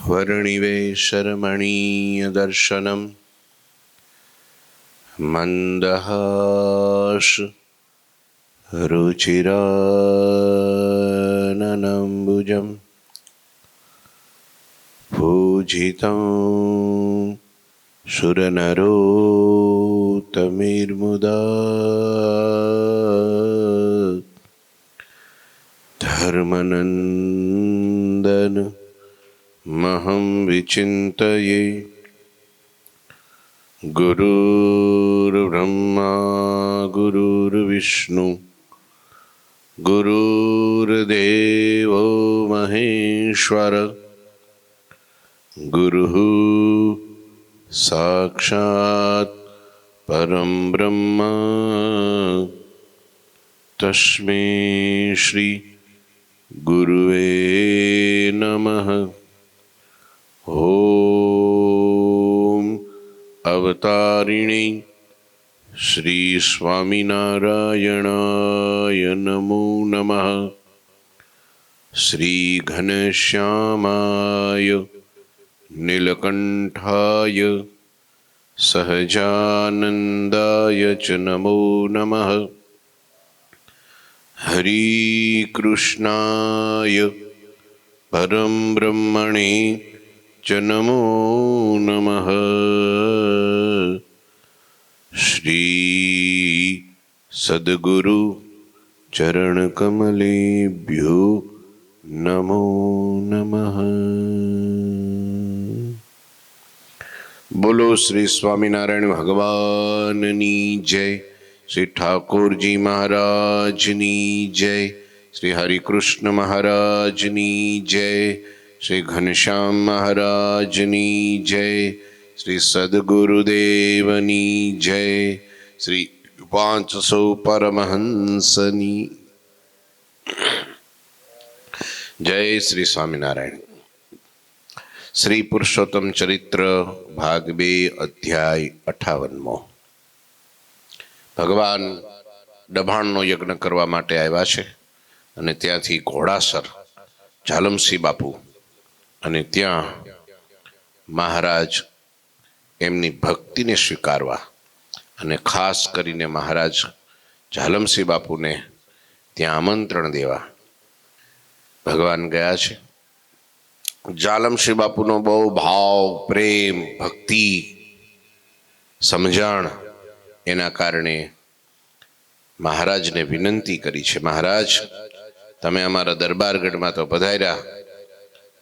वर्णिवेशरमणीयदर्शनं मन्दहास रुचिराननम्बुजं पूजितं सुरनरोत्तमैर्मुदा धर्मनन्दन महं विचिन्तये। गुरुर्ब्रह्मा गुरुर्विष्णु गुरुर्देवो महेश्वर गुरुः साक्षात् परं ब्रह्म तस्मै श्री गुरुवे नमः। ओम अवतारिणी श्री स्वामिनारायणाय नमो नमः। श्री घनश्यामाय नीलकंठाय सहजानंदाय च नमो नमः। हरि कृष्णाय परम ब्रह्मणे च नमो नमः। श्री सद्गुरु चरण कमलेभ्यो नमो नमः। बोलो श्री स्वामीनारायण भगवाननी जय। श्री ठाकुरजी महाराजनी जय। श्री हरिकृष्ण महाराजनी जय। श्री घनश्याम महाराजनी जय। श्री सद्गुरुदेवनी जय। श्री 500 परमहंसनी जय। श्री स्वामीनारायण। श्री पुरुषोत्तम चरित्र भाग 2 अध्याय 58। भगवान દબાણનો યજ્ઞ કરવા માટે આવ્યા છે અને ત્યાંથી ઘોડાસર ઝાલમસિંહ બાપુ અને ત્યાં મહારાજ એમની ભક્તિને સ્વીકારવા અને ખાસ કરીને મહારાજ ઝાલમસિંહ બાપુને ત્યાં આમંત્રણ દેવા ભગવાન ગયા છે। ઝાલમસિંહ બાપુનો બહુ ભાવ પ્રેમ ભક્તિ સમજણ એના કારણે મહારાજને વિનંતી કરી છે, મહારાજ તમે અમારા દરબારગઢમાં તો પધાર્યા,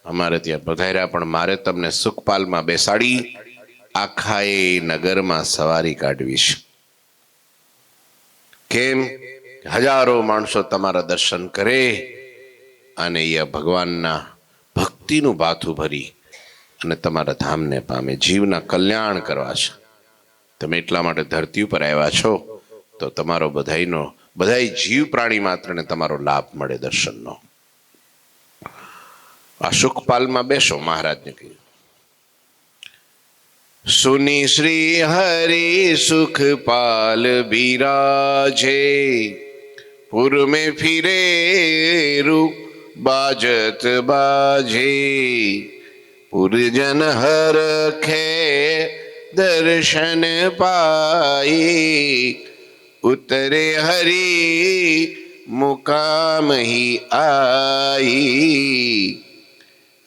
અમારે ત્યાં પધાર્યા, પણ મારે તમને સુખપાલમાં બેસાડી આખા એ નગરમાં સવારી કાઢવી છે। કેમ? હજારો માણસો તમારા દર્શન કરે અને એ ભગવાનના ભક્તિનું ભાથું ભરી અને તમારા ધામને પામે, જીવના કલ્યાણ કરવા છે। તમે એટલા માટે ધરતી ઉપર આવ્યા છો તો તમારો બધાય જીવ પ્રાણી માત્રને તમારો લાભ મળે દર્શનનો। આ સુખપાલમાં બેસો, મહારાજને કહ્યું। સુની શ્રી હરિ સુખપાલ બિરાજે, પુર में फिरे रु बाजत बाजे, पुरजन हर खे दर्शन पाई, उतरे हरि मुकाम ही आई,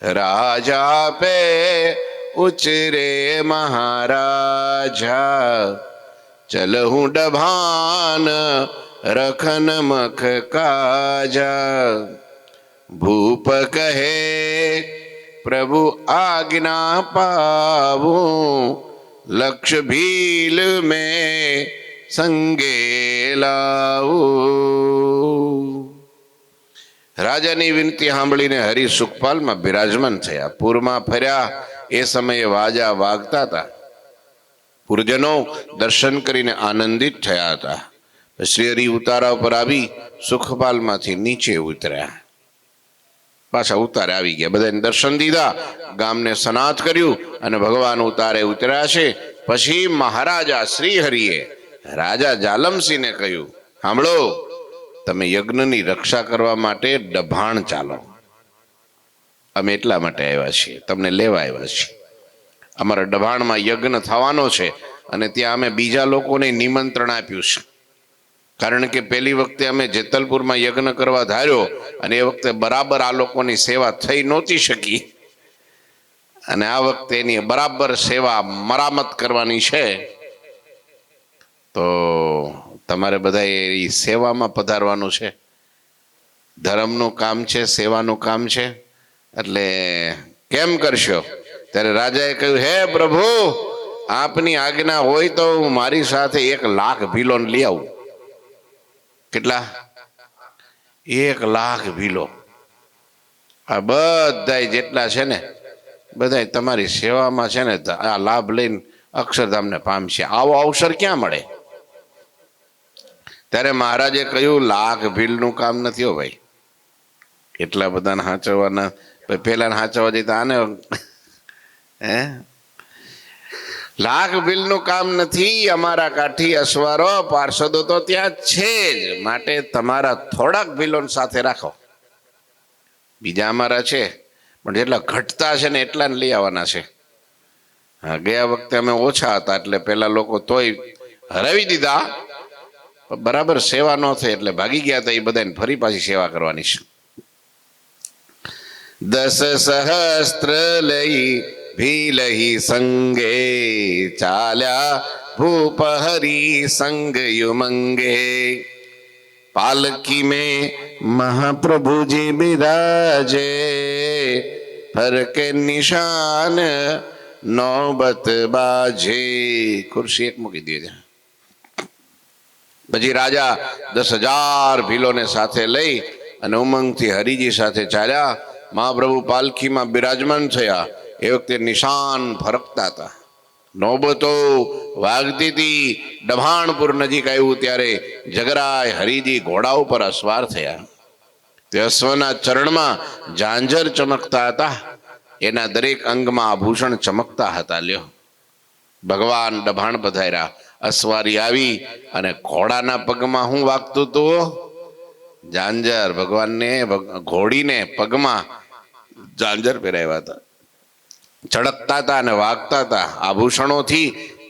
राजा पे उचरे महाराजा, चलहूँ डभान रखन मख काजा, भूप कहे प्रभु आज्ञा पाऊं, लक्ष्य भील में संगे लाऊं। રાજાની વિનંતી સાંભળીને હરિ સુખપાલમાં બિરાજમાન થયા। પૂરમાં ફર્યા એ સમયે વાજા વાગતા હતા। પુરજનો દર્શન કરીને આનંદિત થયા હતા। શ્રી હરિ ઉતારા ઉપર આવી સુખપાલમાંથી નીચે ઉતર્યા, પાછા ઉતારે આવી ગયા, બધાને દર્શન દીધા, ગામને સનાથ કર્યું અને ભગવાન ઉતારે ઉતર્યા છે। પછી મહારાજા શ્રી હરિએ રાજા ઝાલમસિંહને કહ્યું, સાંભળો, તમે યજ્ઞની રક્ષા કરવા માટે ડભાણ ચાલો। અમે એટલા માટે આવ્યા છીએ, તમને લેવા આવ્યા છીએ. અમારા ડભાણમાં યજ્ઞ થવાનો છે અને ત્યાં અમે બીજા લોકોને નિમંત્રણ આપ્યું છે. કારણ કે પહેલી વખતે અમે જેતલપુરમાં યજ્ઞ કરવા ધાર્યો અને એ વખતે બરાબર આ લોકોની સેવા થઈ નહોતી શકી, અને આ વખતે એની બરાબર સેવા મરામત કરવાની છે. તો તમારે બધા એ સેવામાં પધારવાનું છે. ધર્મનું કામ છે, સેવાનું કામ છે. એટલે કેમ કરશો? ત્યારે રાજાએ કહ્યું, હે પ્રભુ, આપની આજ્ઞા હોય તો હું મારી સાથે 1 લાખ ભીલોન લઈ આવું. કેટલા? 1 લાખ ભીલો. આ બધા જેટલા છે ને બધા તમારી સેવામાં છે ને આ લાભ લઈને અક્ષરધામને પામશે. આવો અવસર ક્યાં મળે? ત્યારે મહારાજે કહ્યું, 1 લાખ ભીલનું કામ નથી હો ભાઈ, એટલા બધાને હાચવવાના. પેલા હાચવવા જઈએ તો આને હે 1 લાખ ભીલનું કામ નથી. અમારા કાઠી અસવારો પાર્ષદો તો ત્યાં છે જ, માટે તમારા થોડાક ભીલોન સાથે રાખો. બીજા અમારા છે પણ જેટલા ઘટતા છે ને એટલા લઈ આવવાના છે. હા, ગયા વખતે અમે ઓછા હતા એટલે પેલા લોકો તોય હરાવી દીધા, બરાબર સેવા ન થઈ એટલે ભાગી ગયા હતા. એ બધાને ફરી પાછી સેવા કરવાની છે. 10 સહસ્ત્ર લઈ ભીલહી સંગે ચાલ્યા ભૂપ હરી સંગ યુમંગે. पालकी में महाप्रभु जी बिराजे फर के निशान नौबत बाजे. कुर्सी एक मूकी दीजिए. પછી રાજા 10,000 ભીલોને સાથે લઈ અને ઉમંગથી હરિજી સાથે ચાલ્યા. મહાપ્રભુ પાલખીમાં બિરાજમાન થયા. એ વખતે નિશાન ફરકતા હતા, નોબતો વાગતી હતી. ડભાણપુર નજીક આવ્યું ત્યારે જગરાય હરિજી ઘોડા ઉપર અસવાર થયા. તે અશ્વના ચરણમાં ઝાંઝર ચમકતા હતા, એના દરેક અંગમાં આભૂષણ ચમકતા હતા. લ્યો, ભગવાન ડભાણ પધાર્યા. અસવારી આવી અને ઘોડાના પગમાં શું વાગતું હતું? ઝાંઝર. ભગવાનને ઘોડીને પગમાં ઝાંઝર પહેરાવ્યા હતા, ચળકતા હતા અને વાગતા હતા. આભૂષણોથી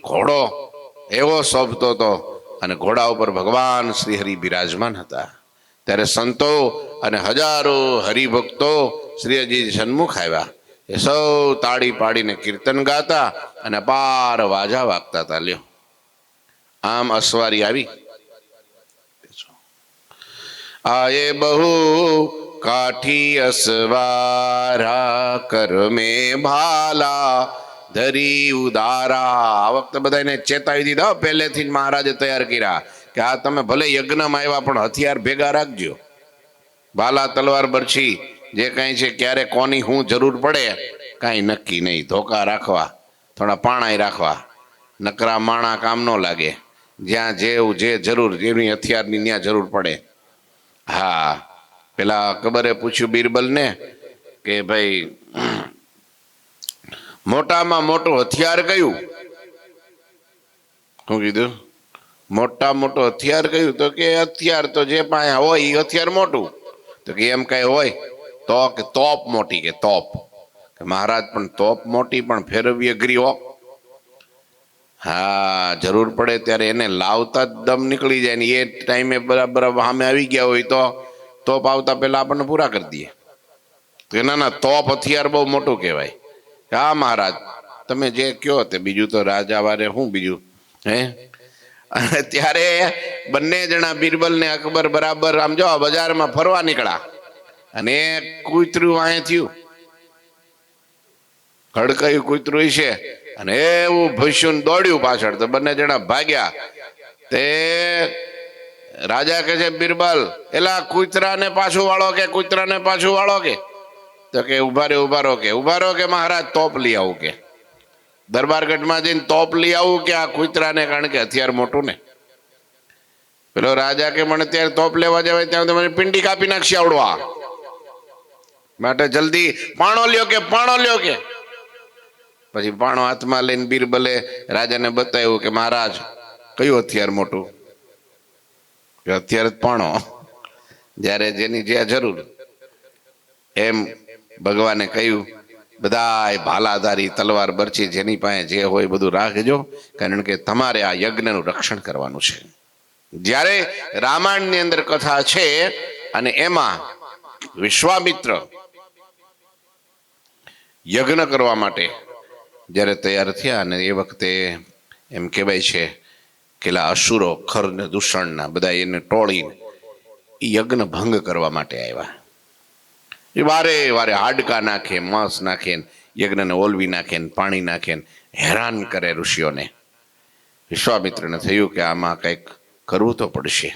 ઘોડો એવો શોભતો હતો અને ઘોડા ઉપર ભગવાન શ્રી હરિ બિરાજમાન હતા. ત્યારે સંતો અને હજારો હરિભક્તો શ્રીજી સન્મુખ આવ્યા. એ સૌ તાળી પાડીને કીર્તન ગાતા અને અપાર વાજા વાગતા હતા. લ્યો, આમ અસવારી આવી. આયે બહુ કાઠી અસવારા કર મેં ભાલા ધરી ઉદારા. આ વખતે બધાને ચેતાવી દીધા પહેલેથી જ મહારાજે તૈયાર કર્યા કે આ તમે ભલે યજ્ઞમાં આવ્યા પણ હથિયાર ભેગા રાખજો. ભાલા, તલવાર, બરછી જે કાંઈ છે, ક્યારે કોની શું જરૂર પડે કાંઈ નક્કી નહીં. ધોકા રાખવા, થોડા પાણાઈ રાખવા. નકરા માણા કામ ન લાગે. જ્યાં જેવું જે જરૂર જેની હથિયારની ત્યાં જરૂર પડે. હા, પેલા અકબરે પૂછ્યું બિરબલને કે ભાઈ મોટામાં મોટું હથિયાર કયું? શું કીધું? મોટા મોટું હથિયાર કયું? તો કે હથિયાર તો જે પાસે હોય એ હથિયાર મોટું. તો કે એમ કઈ હોય તો કે તોપ મોટી. કે તોપ? કે મહારાજ પણ તોપ મોટી પણ ફેરવી અઘરી હો. હા, જરૂર પડે ત્યારે એને લાવતા જ દમ નીકળી જાય ને એ ટાઈમે બરાબર સામે આવી ગયા હોય તો તોપ આવતા પહેલા આપણને પૂરા કરી દઈએ. તો ના, તોપ હથિયાર બહુ મોટું કહેવાય. હા મહારાજ, તમે જે કયો તે. બીજું તો રાજા વારે શું બીજું હે. ત્યારે બંને જણા બિરબલ ને અકબર બરાબર આમ જો બજારમાં ફરવા નીકળ્યા અને કૂતરું વાંહે થયું. ખડકાયું કૂતરું છે અને એવું ભસ્યું દોડ્યું પાછળ. તો બંને જણા ભાગ્યા. તે રાજા કહે છે, બિરબલ એલા કૂતરાને પાછું વાળો. કે કૂતરાને પાછું વાળો? કે તો કે ઉભા રહો કે ઉભા રહો કે મહારાજ તોપ લઈ આવું. કે દરબારગઢમાં જઈને તોપ લઈ આવું કે આ કૂતરાને? કારણ કે હથિયાર મોટું ને. પેલો રાજા કે મને ત્યારે તોપ લેવા જવાય ત્યાં મને પિંડી કાપી નાખશે આવડવા, માટે જલ્દી પાણો લ્યો. કે પાણો લ્યો? કે પછી પાણો હાથમાં લઈને બિરબલે રાજાને બતાવ્યું કે મહારાજ કયું હથિયાર મોટું? કે હથિયાર જ પાણો, જ્યારે જેની જ્યાં જરૂર. એમ ભગવાને કહ્યું બધાય ભાલાધારી તલવાર બરછી જેની પાસે જે હોય બધું રાખજો, કારણ કે તમારે આ યજ્ઞનું રક્ષણ કરવાનું છે. જ્યારે રામાયણની અંદર કથા છે અને એમાં વિશ્વામિત્ર યજ્ઞ કરવા માટે જ્યારે તૈયાર થયા અને એ વખતે એમ કહેવાય છે કે અસુરો ખર ને દૂષણના બધા એને ટોળીને એ યજ્ઞ ભંગ કરવા માટે આવ્યા. એ વારે વારે હાડકા નાખે, માંસ નાખે, યજ્ઞને ઓલવી નાખે, પાણી નાખે, હેરાન કરે ઋષિઓને. વિશ્વામિત્રને થયું કે આમાં કંઈક કરવું તો પડશે.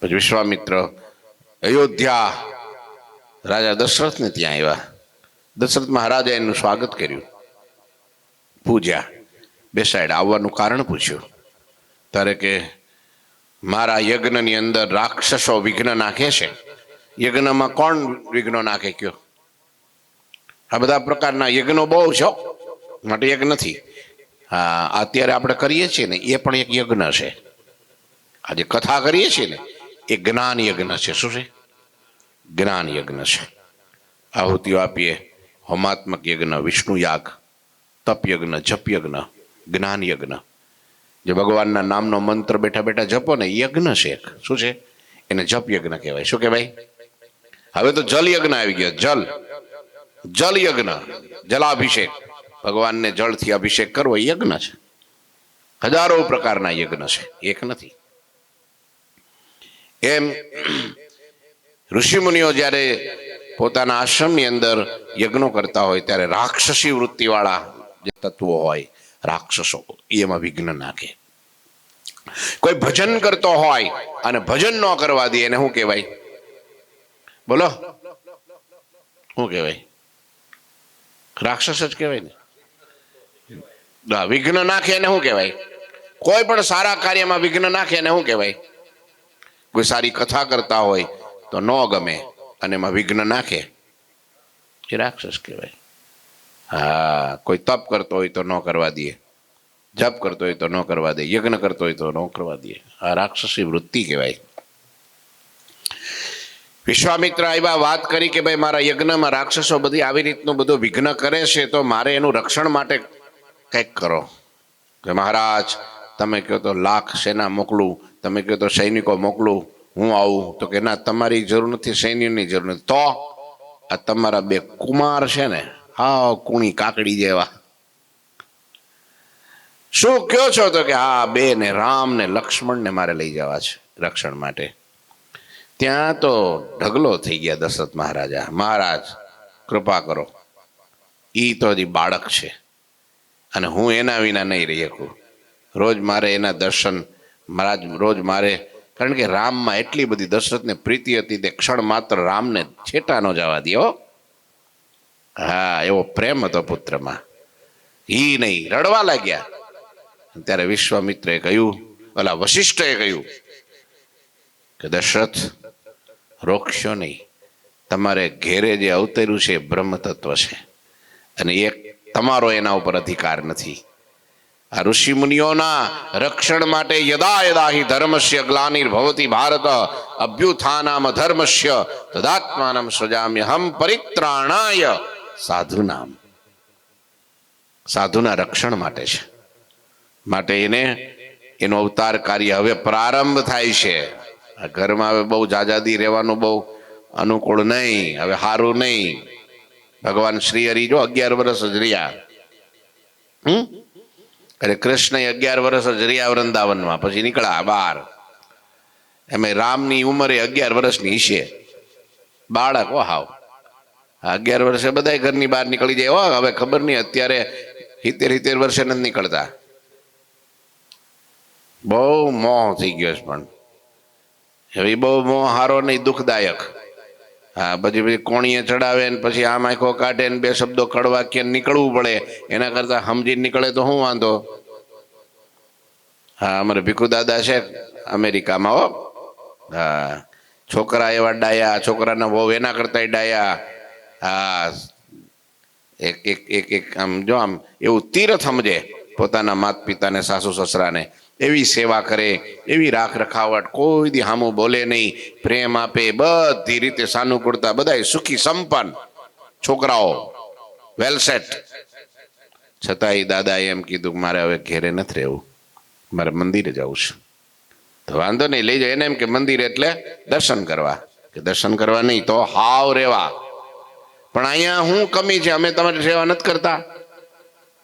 પછી વિશ્વામિત્ર અયોધ્યા રાજા દશરથને ત્યાં આવ્યા. દશરથ મહારાજે એનું સ્વાગત કર્યું, પૂજ્યા, બેસાડ્યા, આવવાનું કારણ પૂછ્યું. ત્યારે કે મારા યજ્ઞની અંદર રાક્ષસો વિઘ્ન નાખે છે. યજ્ઞમાં કોણ વિઘ્નો નાખે કયો? આ બધા પ્રકારના યજ્ઞો બહુ છે, માટે એક નથી. હા, અત્યારે આપણે કરીએ છીએ ને એ પણ એક યજ્ઞ છે. આજે કથા કરીએ છીએ ને એ જ્ઞાન યજ્ઞ છે. શું છે? જ્ઞાન યજ્ઞ છે. આહુતિઓ આપીએ, હોમાત્મક યજ્ઞ, વિષ્ણુ યાગ, તપ યજ્ઞ, જપ યજ્ઞ, જ્ઞાન યજ્ઞ. જે ભગવાનના નામનો મંત્ર બેઠા બેઠા જપો ને યજ્ઞ છે એક. શું છે? એને જપ યજ્ઞ કહેવાય. શું કહેવાય? હવે તો જલ યજ્ઞ આવી ગયો. જલ યજ્ઞ, જલાભિષેક, ભગવાનને જળથી અભિષેક કરવો એ યજ્ઞ છે. હજારો પ્રકારના યજ્ઞ છે, એક નથી. એમ ઋષિમુનિઓ જ્યારે પોતાના આશ્રમની અંદર યજ્ઞો કરતા હોય ત્યારે રાક્ષસી વૃત્તિવાળા જે તત્વો હોય, રાક્ષસો, એમાં વિઘ્ન નાખે. કોઈ ભજન કરતો હોય અને ભજન ન કરવા દે એને શું કહેવાય? બોલો, શું કહેવાય? રાક્ષસ જ કહેવાય ને. વિઘ્ન નાખે એને શું કહેવાય? કોઈ પણ સારા કાર્યમાં વિઘ્ન નાખે એને શું કહેવાય? કોઈ સારી કથા કરતા હોય તો ન ગમે અને એમાં વિઘ્ન નાખે એ રાક્ષસ કહેવાય. હા, કોઈ તપ કરતો હોય તો ન કરવા દે, જપ કરતો હોય તો ન કરવા દે, યજ્ઞ કરતો હોય તો ન કરવા દે. આ રાક્ષસી વૃત્તિ કહેવાય. વિશ્વામિત્ર આવ્યા, વાત કરી કે ભાઈ મારા યજ્ઞમાં રાક્ષસો બધી આવી રીતનું બધું વિઘ્ન કરે છે, તો મારે એનું રક્ષણ માટે કંઈક કરો. કે મહારાજ તમે કહો તો લાખ સેના મોકલું, તમે કહો તો સૈનિકો મોકલું, હું આવું. તો કે ના, તમારી જરૂર નથી, સૈન્યની જરૂર નથી. તો આ તમારા બે કુમાર છે ને, હા, કુણી કાકડી જેવા, શું કયો છો? તો કે હા, બે ને રામ ને લક્ષ્મણ ને મારે લઈ જવા છે રક્ષણ માટે. ત્યાં તો ઢગલો થઈ ગયા દશરથ મહારાજા. મહારાજ કૃપા કરો, ઈ તો હજી બાળક છે અને હું એના વિના નહીં રહી શકું. રોજ મારે એના દર્શન, મહારાજ રોજ મારે, કારણ કે રામમાં એટલી બધી દશરથને પ્રીતિ હતી તે ક્ષણ માત્ર રામને છેટા ન જવા દે. હા, એવો પ્રેમ હતો પુત્રમાં. ઈ નહીં, રડવા લાગ્યા. ત્યારે વિશ્વામિત્રએ કહ્યું, ઓલા વશિષ્ઠએ કહ્યું કે દશરથ રોકશો નહીં. તમારે ઘેરે જે અવતર્યું છે એ બ્રહ્મ તત્વ છે અને એક તમારો એના ઉપર અધિકાર નથી. આ ઋષિ મુનિઓના રક્ષણ માટે યદા યદા હિ ધર્મસ્ય ગ્લાનિર્ભવતિ ભારત અભ્યુત્થાનમ અધર્મસ્ય તદાત્માનમ સૃજામ્યહમ પરિત્રાણાય સાધુનામ. સાધુના રક્ષણ માટે છે, માટે એને એનો અવતાર કાર્ય હવે પ્રારંભ થાય છે. આ ઘરમાં હવે બહુ જાજાદી રહેવાનું બહુ અનુકૂળ નહીં, હવે સારું નહીં. ભગવાન શ્રી હરિ જો 11 વર્ષ જ રહ્યા. અરે કૃષ્ણ 11 વર્ષ જ રહ્યા વૃંદાવનમાં, પછી નીકળ્યા બહાર. એમાં રામની ઉંમરે 11 વર્ષની છે, બાળક. ઓ હાવ 11 વર્ષે બધા ઘરની બહાર નીકળી જાય. હો, હવે ખબર નહીં, અત્યારે 70 વર્ષે નથી નીકળતા. બહુ મોહ થઈ ગયો છે. પણ હવે બહુ મોહ હારો નહીં, દુઃખદાયક. હા, પછી કોણીએ ચડાવે ને પછી આમ આંખો કાઢે ને બે શબ્દો કડવા કે નીકળવું પડે. એના કરતા સમજી નીકળે તો શું વાંધો? હા, અમારે ભીખુ દાદા છે અમેરિકામાં. હો, હા, છોકરા એવા ડાયા, છોકરાના વહુ એના કરતા ડાયા. હા, એક એક એક એક આમ જો આમ એવું તીર્થ સમજે પોતાના માતા પિતાને, સાસુ સસરાને. એવી સેવા કરે, એવી રાખ રખાવટ, કોઈ દી હામું બોલે નહીં, પ્રેમ આપે, બધી રીતે સાનુકૂળતા, બધા સુખી સંપન્ન. છોકરાઓ વેલ સેટ. છતાંય દાદાએ એમ કીધું કે મારે હવે ઘેરે નથી રહેવું, મારે મંદિરે જવું છે. તો વાંધો નહીં, લઈ જાય. એને એમ કે મંદિર એટલે દર્શન કરવા, કે દર્શન કરવા નહીં તો હાવ રેવા. પણ અહીંયા શું કમી છે? અમે તમારી સેવા નથી કરતા?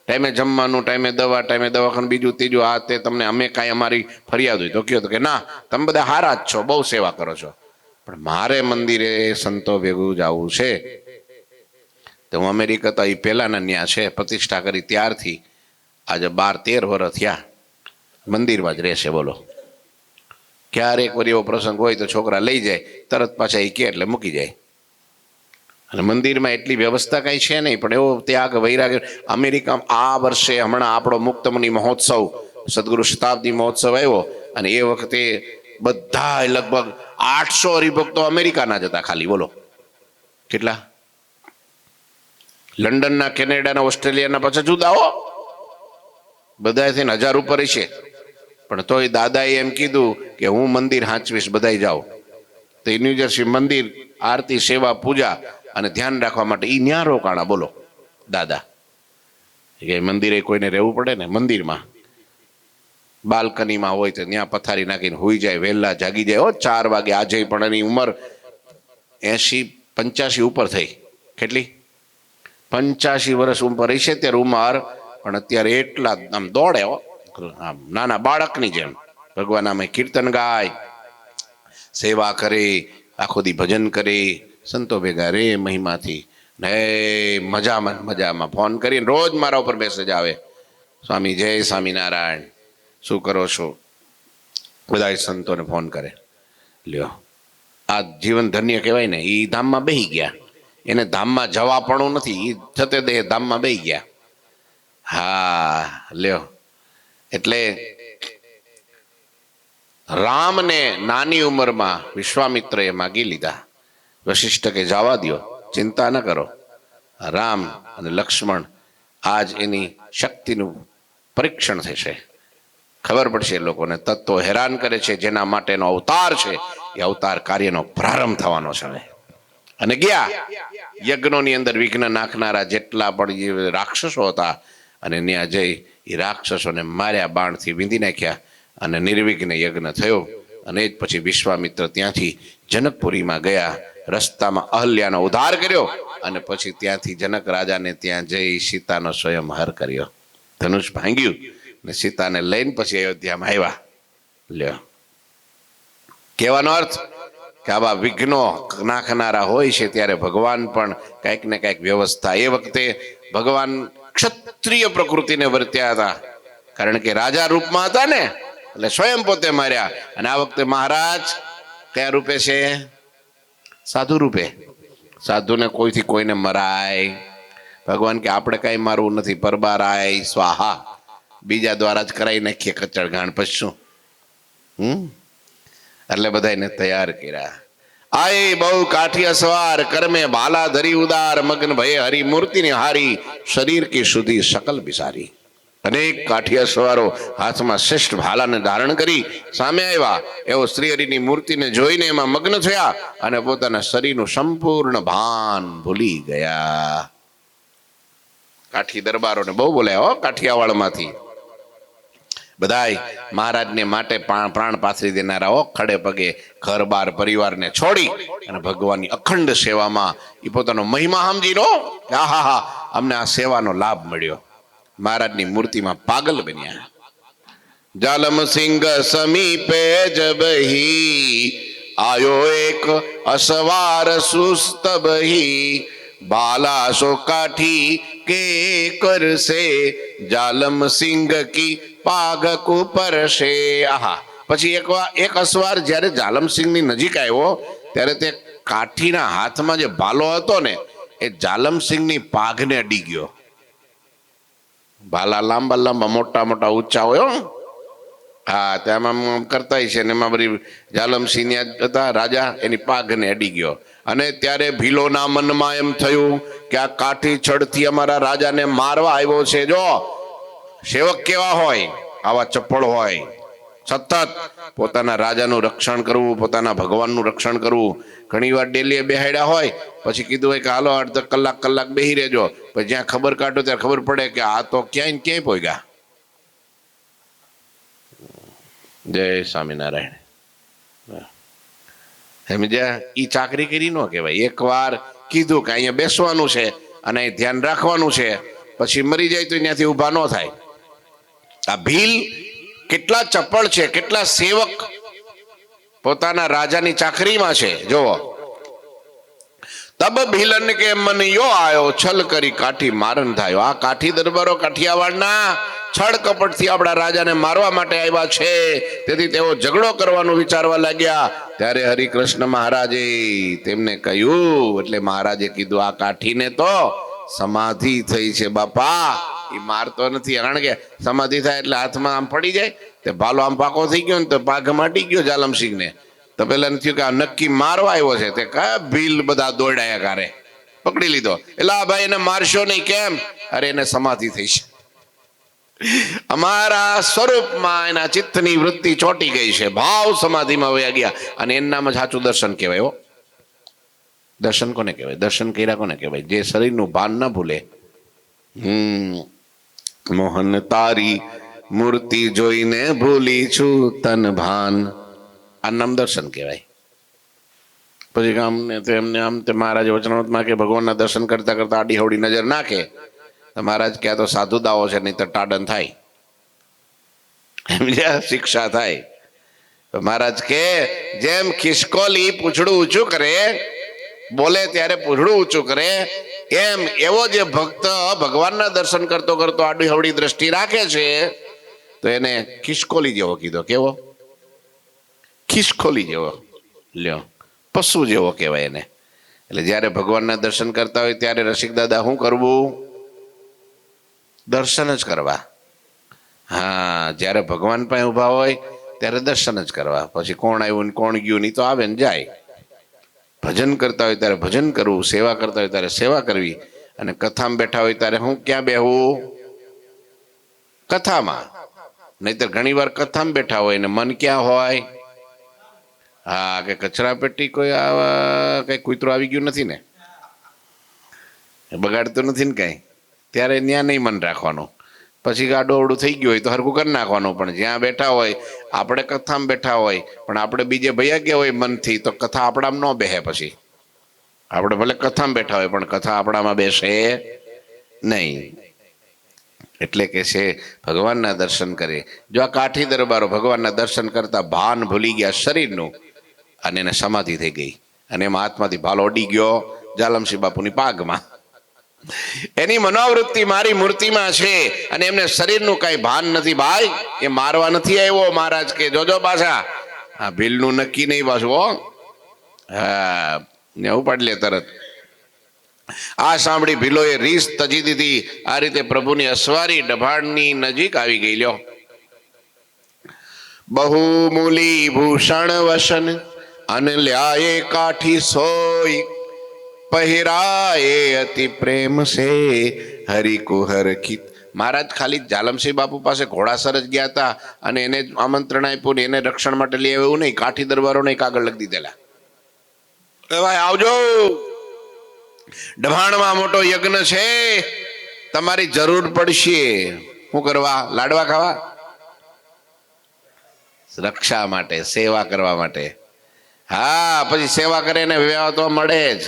ટાઈમે જમવાનું, ટાઈમે દવા, ટાઈમે દવાખાનું, બીજું ત્રીજું આ તે. તમને અમે કાંઈ અમારી ફરિયાદ હોય તો કહો તો કે ના તમે બધા હારા જ છો, બહુ સેવા કરો છો. પણ મારે મંદિરે સંતો ભેગું જવું છે. તો હું અમેરિકા તો એ પહેલાના ન્યા છે, પ્રતિષ્ઠા કરી ત્યારથી આજે 12-13 વર્ષ થયા મંદિરમાં જ રહેશે. બોલો, ક્યારેક વાર એવો પ્રસંગ હોય તો છોકરા લઈ જાય, તરત પાછા એ કે એટલે મૂકી જાય. અને મંદિરમાં એટલી વ્યવસ્થા કાંઈ છે નહીં, પણ એવો ત્યાગ વૈરાગ્ય. અમેરિકામાં આ વર્ષે હમણાં આપણો મુક્તમુનિ મહોત્સવ, સદગુરુ શતાબ્દી મહોત્સવ આવ્યો, અને એ વખતે બધા લગભગ 800 હરિભક્તો અમેરિકાના જ હતા ખાલી. બોલો કેટલા? લંડનના, કેનેડાના, ઓસ્ટ્રેલિયાના પાછા જુદાઓ, બધા થઈને 1000 ઉપર છે. પણ તોય દાદાએ એમ કીધું કે હું મંદિર હાંચવીશ, બધાય જાઓ. તો એ ન્યૂજર્સી મંદિર, આરતી, સેવા, પૂજા અને ધ્યાન રાખવા માટે ઈ ન્યા રોકાણા. બોલો દાદા કે મંદિરે કોઈને રહેવું પડે ને, મંદિરમાં બાલ્કનીમાં હોય તો ત્યાં પથારી નાખીને હોઈ જાય, વહેલા જાગી જાય. 4 વાગે. આજે પણ એની ઉંમર 85 ઉપર થઈ. કેટલી? 85 વર્ષ ઉંમર હશે ત્યારે ઉંમર, પણ અત્યારે એટલા આમ દોડે, આમ નાના બાળકની જેમ. ભગવાન આમે કીર્તન ગાય, સેવા કરે, આખો દી ભજન કરે, સંતો ભેગા રે મહિમાથી ને મજામાં મજામાં. ફોન કરીને રોજ મારા ઉપર મેસેજ આવે, સ્વામી જય સ્વામિનારાયણ, શું કરો છો? બધા સંતોને ફોન કરે. લ્યો, આ જીવન ધન્ય કહેવાય ને. એ ધામમાં બેહી ગયા, એને ધામમાં જવા પણ નથી, એ છતે દેહ ધામમાં બેહી ગયા. હા લ્યો. એટલે રામને નાની ઉંમરમાં વિશ્વામિત્રએ માગી લીધા. વશિષ્ઠ કે જવા દો, ચિંતા ન કરો. રામ અને લક્ષ્મણ આજ એની શક્તિનું પરીક્ષણ થશે. ખબર પડશે લોકોને. તત્વો હેરાન કરે છે, જેના માટેનો અવતાર છે, એ અવતાર કાર્યનો પ્રારંભ થવાનો છે. અને ગયા યજ્ઞોની અંદર વિઘ્ન નાખનારા જેટલા પણ રાક્ષસો હતા, અને ત્યાં જઈ એ રાક્ષસોને માર્યા, બાણથી વીંધી નાખ્યા, અને નિર્વિઘ્ન યજ્ઞ થયો. અને એ જ પછી વિશ્વામિત્ર ત્યાંથી જનકપુરીમાં ગયા. રસ્તામાં અહલ્યાનો ઉદ્ધાર કર્યો, અને પછી ત્યાંથી જનક રાજાને ત્યાં જઈ સીતાનો સ્વયંવર કર્યો. ધનુષ ભાંગ્યું ને સીતાને લઈને પછી અયોધ્યામાં આવ્યા. લ્યો, કહેવાનો અર્થ કે આવા વિઘ્નો નાખનારા હોય છે ત્યારે ભગવાન પણ કંઈક ને કંઈક વ્યવસ્થા. એ વખતે ભગવાન ક્ષત્રિય પ્રકૃતિને વર્ત્યા હતા, કારણ કે રાજા રૂપમાં હતા ને, એટલે સ્વયં પોતે માર્યા. અને આ વખતે મહારાજ કયા રૂપે છે? સાધુ રૂપે. સાધુને કોઈથી કોઈને મરાય. ભગવાન કે આપણે કઈ મારવું નથી, પરબારાય સ્વાહા, બીજા દ્વારા જ કરાવી નાખીએ કચડ ઘાણ. પછી શું? એટલે બધાને તૈયાર કર્યા. આય બહુ કાઠિયા સવાર, કરમે ભાલા ધરી ઉદાર, મગ્ન ભય હરી મૂર્તિ ને હારી, શરીર કી સુધી સકલ બિસારી. અનેક કાઠિયા સવારો હાથમાં શ્રેષ્ઠ ભાલાને ધારણ કરી સામે આવ્યા. એવો શ્રીહરિની મૂર્તિને જોઈને એમાં મગ્ન થયા, અને પોતાના શરીરનું સંપૂર્ણ ભાન ભૂલી ગયા. કાઠી દરબારોને બહુ બોલ્યા હો, કાઠિયાવાડમાંથી બધાય મહારાજને માટે પ્રાણ પાથરી દેનારા હો, ખડે પગે ઘર બાર પરિવારને છોડી અને ભગવાનની અખંડ સેવામાં એ પોતાનો મહિમા સમજીનો, આહા હા અમને આ સેવાનો લાભ મળ્યો. મહારાજની મૂર્તિમાં પાગલ બન્યા. જાલમ સિંહ સમીપે જબહી, આયો એક અસવાર સુસ્ત બહી, બાલા સો કાઠી કે કરશે, જાલમ સિંહ કી પાગ કુપરશે. આહા. પછી એક અસવાર જ્યારે જાલમસિંહની નજીક આવ્યો ત્યારે તે કાઠીના હાથમાં જે ભાલો હતો ને, એ જાલમસિંહની પાઘને અડી ગયો. ભાલા લાંબા લાંબા મોટા મોટા ઊંચા હોય. હા, તેમાં કરતા છે ને, એમાં બધી જાલમસિંહ હતા રાજા, એની પાઘને અડી ગયો. અને ત્યારે ભીલોના મનમાં એમ થયું કે આ કાઠી છડથી અમારા રાજાને મારવા આવ્યો છે. જો સેવક કેવા હોય, આવા ચપ્પળ હોય, સતત પોતાના રાજાનું રક્ષણ કરવું, પોતાના ભગવાનનું રક્ષણ કરવું. ઘણીવાર ડેલીએ બેહાડ્યા હોય, પછી કીધું હોય કે હાલો અડધો કલાક બેહી રહેજો, પછી જ્યાં ખબર કાઢો ત્યારે ખબર પડે કે આ તો ક્યાંય ને ક્યાંય પોગ્યા. જય સ્વામિનારાયણ. સમજ્યા? ઈ ચાકરી કરી ન કહેવાય. એકવાર કીધું કે અહીંયા બેસવાનું છે અને ધ્યાન રાખવાનું છે, પછી મરી જાય તો ત્યાંથી ઊભા ન થાય. આ ભીલ કેટલા ચપળ છે, કેટલા સેવક પોતાના રાજાની ચાકરીમાં છે. જોવો, તબ ભીલન કે મન યો આયો, છલ કરી કાઠી મારન થાયો. આ કાઠી દરબારો કાઠિયાવાડના છળ કપટથી આપણા રાજાને મારવા માટે આવ્યા છે, તેથી તેઓ ઝઘડો કરવાનું વિચારવા લાગ્યા. ત્યારે હરિકૃષ્ણ મહારાજે તેમને કહ્યું, એટલે મહારાજે કીધું આ કાઠીને તો સમાધિ થઈ છે બાપા, એ મારતો નથી. કારણ કે સમાધિ થાય એટલે હાથમાં આમ પડી જાય, તે ભાલો આમ પાકો થઈ ગયો ને તો પાઘ માટી ગયો જાલમસિંહ ને. તો પેલા થયું કે આ નક્કી મારવા આવ્યો છે, તે કયા ભીલ બધા દોડાયા કારે પકડી લીધો. એટલે આ ભાઈ એને મારશો નહીં. કેમ? અરે એને સમાધિ થઈ છે, અમારા સ્વરૂપમાં એના ચિત્તની વૃત્તિ ચોંટી ગઈ છે, ભાવ સમાધિમાં વયા ગયા. અને એનું નામ જ સાચું દર્શન કહેવાય. દર્શન કોને કહેવાય? દર્શન કર્યા કોને કહેવાય? જે શરીરનું ભાન ન ભૂલે. મોહન તારી મૂર્તિ જોઈને ભૂલી છું તન ભાન, આ નામ દર્શન કહેવાય. પછી આમને તેમને આમ તે મહારાજ વચનામૃતમાં કે ભગવાનના દર્શન કરતા કરતા આડી હવડી નજર નાખે તો મહારાજ ક્યાં તો સાધુ દાવો છે, નહીં તો ટાડન થાય, શિક્ષા થાય. મહારાજ કે જેમ ખિસકોલી પૂંછડું ઊંચું કરે, બોલે ત્યારે પૂંછડું ઊંચું કરે, એમ એવો જે ભક્ત ભગવાનના દર્શન કરતો કરતો આડી હવડી દ્રષ્ટિ રાખે છે તો એને ખિસકોલી જેવો કીધો. કેવો? ખિસકોલી જેવો. લ્યો, પશુ જેવો કહેવાય એને. એટલે જ્યારે ભગવાનના દર્શન કરતા હોય ત્યારે રસિક દાદા શું કરવું? દર્શન જ કરવા. હા, જ્યારે ભગવાન પાસે ઉભા હોય ત્યારે દર્શન જ કરવા. પછી કોણ આવ્યું ને કોણ ગયું નહીં તો આવે ને જાય. ભજન કરતા હોય ત્યારે ભજન કરવું, સેવા કરતા હોય ત્યારે સેવા કરવી, અને કથામાં બેઠા હોય ત્યારે હું ક્યાં બેહવું? કથામાં. નહીતર ઘણી વાર કથામાં બેઠા હોય ને મન ક્યાં હોય? હા, કે કચરા પેટી કોઈ આવા કઈ કૂતરો આવી ગયું નથી ને, બગાડતું નથી ને કઈ, ત્યારે ત્યાં નહીં મન રાખવાનું. પછી ગાડું અવડું થઈ ગયું હોય તો હરખું કરી નાખવાનું. પણ જ્યાં બેઠા હોય, આપણે કથામાં બેઠા હોય પણ આપણે બીજે ભૈયા ગયા હોય મનથી, તો કથા આપણામાં ન બેસે. પછી આપણે ભલે કથામાં બેઠા હોય પણ કથા આપણામાં બેસે નહીં. એટલે કે છે ભગવાનના દર્શન કરે. જો આ કાઠી દરબારો ભગવાનના દર્શન કરતા ભાન ભૂલી ગયા શરીરનું, અને એને સમાધિ થઈ ગઈ, અને એમાં હાથમાંથી ભાલો અડી ગયો જાલમસિંહ બાપુની પાગમાં. એની મનોવૃત્તિ મારી મૂર્તિમાં છે અને એમને શરીરનું કઈ ભાન નથી. ભાઈ, એ મારવા નથી આવ્યો. મહારાજ કે જોજો પાછા આ ભીલનું નક્કી નહીં પાછું. હા, ઉપાડી લે તરત. આ સાંભળી ભીલોએ રીસ તજી દીધી. આ રીતે પ્રભુની અસવારી ડભાણની નજીક આવી ગઈ. લ્યો, બહુમૂલી ભૂષણ વસન અનલ્યાએ કાઠી સોઈ, પહેરાએ અતિ પ્રેમ સે હરિ કુહર કી. મહારાજ ખાલી જાલમસિંહ બાપુ પાસે ઘોડાસર જ ગયા હતા અને એને આમંત્રણ આપ્યું ને એને રક્ષણ માટે લઈ આવ્યું નહીં. કાઠી દરબારોને કાગળ લખી દીધેલા, ભાઈ આવજો, ડભાણમાં મોટો યજ્ઞ છે, તમારી જરૂર પડશે. શું કરવા? લાડવા ખાવા? રક્ષા માટે, સેવા કરવા માટે. હા, પછી સેવા કરે એને મેવા તો મળે જ.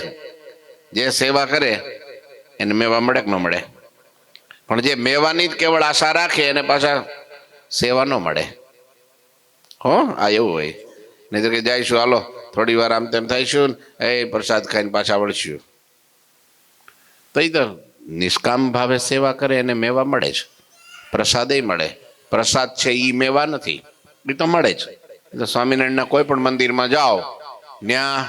જે સેવા કરે એને મેવા મળે કે ન મળે? પણ જે મેવાની જ કેવળ આશા રાખે એને પાછા સેવા ન મળે. હો, આ એવું હોય. નહીં તો કે જઈશું, હાલો થોડી વાર આમ તેમ થઈશું, એ પ્રસાદ ખાઈને પાછા વળશું. તો એ તો નિષ્કામ ભાવે સેવા કરે એને મેવા મળે જ, પ્રસાદે મળે. પ્રસાદ છે એ મેવા નથી, એ તો મળે જ. એટલે સ્વામિનારાયણના કોઈ પણ મંદિરમાં જાઓ, ત્યાં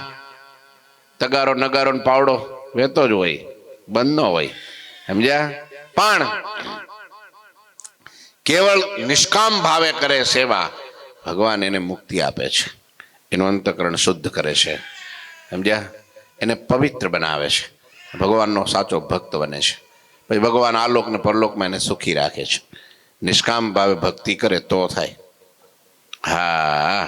તગારો નગારો ને પાવડો વહેતો જ હોય, બંધ ન હોય. સમજ્યા? પણ કેવળ નિષ્કામ ભાવે કરે સેવા, ભગવાન એને મુક્તિ આપે છે, એનું અંતકરણ શુદ્ધ કરે છે. સમજ્યા? એને પવિત્ર બનાવે છે, ભગવાનનો સાચો ભક્ત બને છે. પછી ભગવાન આલોક ને પરલોકમાં એને સુખી રાખે છે. નિષ્કામ ભાવે ભક્તિ કરે તો થાય. હા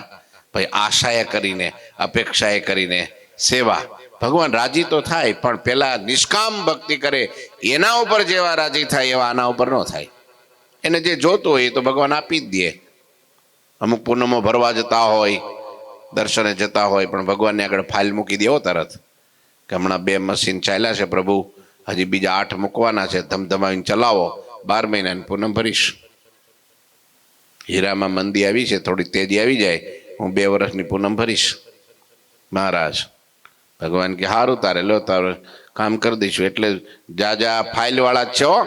ભાઈ, આશાએ કરીને, અપેક્ષાએ કરીને સેવા, ભગવાન રાજી તો થાય, પણ પેલા નિષ્કામ ભક્તિ કરે એના ઉપર જેવા રાજી થાય એવા આના ઉપર ન થાય. એને જે જોતું હોય એ તો ભગવાન આપી જ દે. અમુક પૂનમો ભરવા જતા હોય, દર્શને જતા હોય, પણ ભગવાનને આગળ ફાઇલ મૂકી દેવો તરત કે હમણાં 2 મશીન ચાલ્યા છે પ્રભુ, હજી બીજા 8 મૂકવાના છે, ધમધમાવીને ચલાવો, 12 મહિનાની પૂનમ ભરીશ. હીરામાં મંદી આવી છે, થોડી તેજી આવી જાય, હું 2 વર્ષની પૂનમ ભરીશ. મહારાજ ભગવાન કે હારું, તારે લો, તારે કામ કરી દઈશું. એટલે જાજા ફાઇલ વાળા જ છે હો.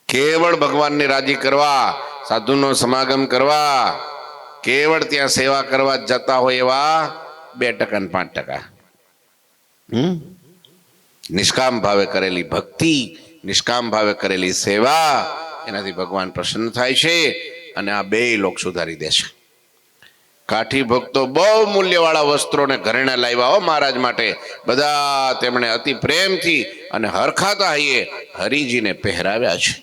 કેવળ ભગવાનને રાજી કરવા, સાધુનો સમાગમ કરવા, કેવળ ત્યાં સેવા કરવા જતા હોય એવા 2% ને 5%. નિષ્કામ ભાવે કરેલી ભક્તિ, નિષ્કામ ભાવે કરેલી સેવા, એનાથી ભગવાન પ્રસન્ન થાય છે અને આ 2 લોક સુધારી દે છે. કાઠી ભક્તો બહુ મૂલ્યવાળા વસ્ત્રોને ઘરેણા લાવ્યા હો મહારાજ માટે. બધા તેમણે અતિ પ્રેમથી અને હરખાતા હૈયે હરિજીને પહેરાવ્યા છે.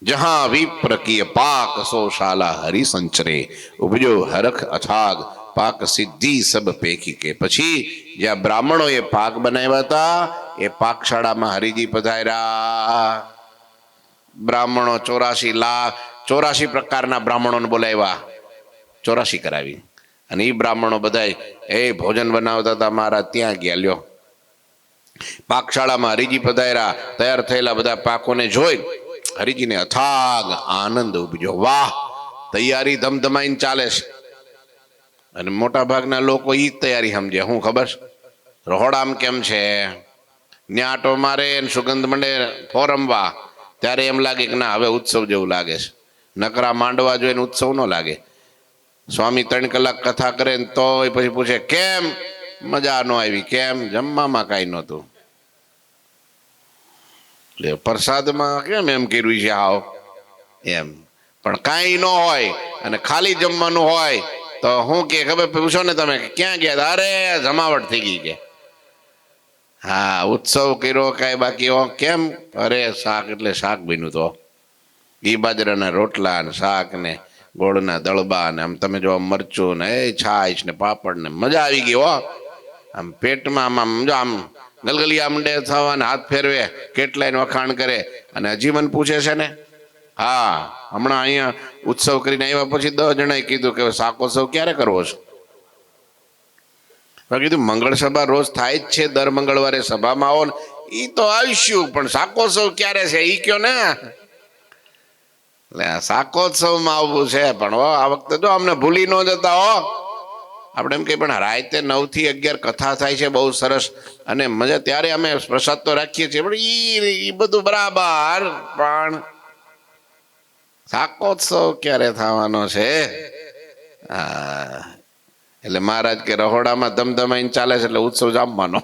જહાં વિપ્ર કિય પાક સો શાલા હરિ સંચરે, ઉપજો હરખ અથાગ પાક સિદ્ધિ સબ પેખી કે. પછી જ્યાં બ્રાહ્મણોએ પાક બનાવ્યા હતા એ પાકશાળામાં હરિજી પધાર્યા. બ્રાહ્મણો 84 પ્રકારના બ્રાહ્મણોને બોલાવ્યા, 84 કરાવી. અને એ બ્રાહ્મણો બધા ભોજન બનાવતા હતા, મારા ત્યાં ગયા. લ્યો, પાકશાળામાં હરિજી પધાર્યા. તૈયાર થયેલા બધા પાકોને જોઈ હરિજીને અથાગ આનંદ ઉપજો. વાહ, તૈયારી ધમધમાઈને ચાલે છે. અને મોટા ભાગના લોકો ઈ જ તૈયારી સમજે. શું ખબર, રહોડામ કેમ છે, ન્યાટો મારે સુગંધ મંડે ફોરમવા, ત્યારે એમ લાગે કે ના હવે ઉત્સવ જેવું લાગે છે. નકરા માંડવા જોઈને ઉત્સવ ન લાગે. સ્વામી 3 કલાક કથા કરે ને તો પછી પૂછે કેમ મજા ન આવી, કેમ જમવામાં કાંઈ નહોતું, પ્રસાદમાં કેમ એમ કર્યું છે આવ એમ. પણ કાંઈ ન હોય અને ખાલી જમવાનું હોય તો હું કે ખબર, પૂછો ને તમે ક્યાં ગયા? અરે જમાવટ થઈ ગઈ કે. હા, ઉત્સવ કર્યો કાંઈ બાકી હો કેમ? અરે શાક એટલે શાક બન્યું તો ઘી બાજરાના રોટલા ને શાક ને ગોળના દળબા ને આમ તમે જો મરચું ને છાશ ને પાપડ ને મજા આવી ગઈ હો. આમ પેટમાં આમ જો આમ ગલગલિયા મંડે થવા ને હાથ ફેરવે, કેટલાય વખાણ કરે. અને હજી મને પૂછે છે ને, હા હમણાં અહીંયા ઉત્સવ કરીને આવ્યા પછી 10 જણાએ કીધું કે શાકોત્સવ ક્યારે કરવો છે? મેં કીધું મંગળ સભા રોજ થાય જ છે, દર મંગળવારે સભામાં આવો ને, ઈ તો આવીશું, પણ શાકોત્સવ ક્યારે છે ઈ કયો ને. એટલે શાકોત્સવમાં આવવું છે, પણ આ વખતે જો અમને ભૂલી ન જતા હો. આપણે એમ કહીએ પણ રાતે 9 થી 11 કથા થાય છે, બહુ સરસ અને મજા. ત્યારે અમે પ્રસાદ તો રાખીએ છીએ, પણ ઈ બધું બરાબર, પણ શાકોત્સવ ક્યારે થવાનો છે? એટલે મહારાજ કે રહોડામાં ધમધમાઈને ચાલે છે એટલે ઉત્સવ જામવાનો.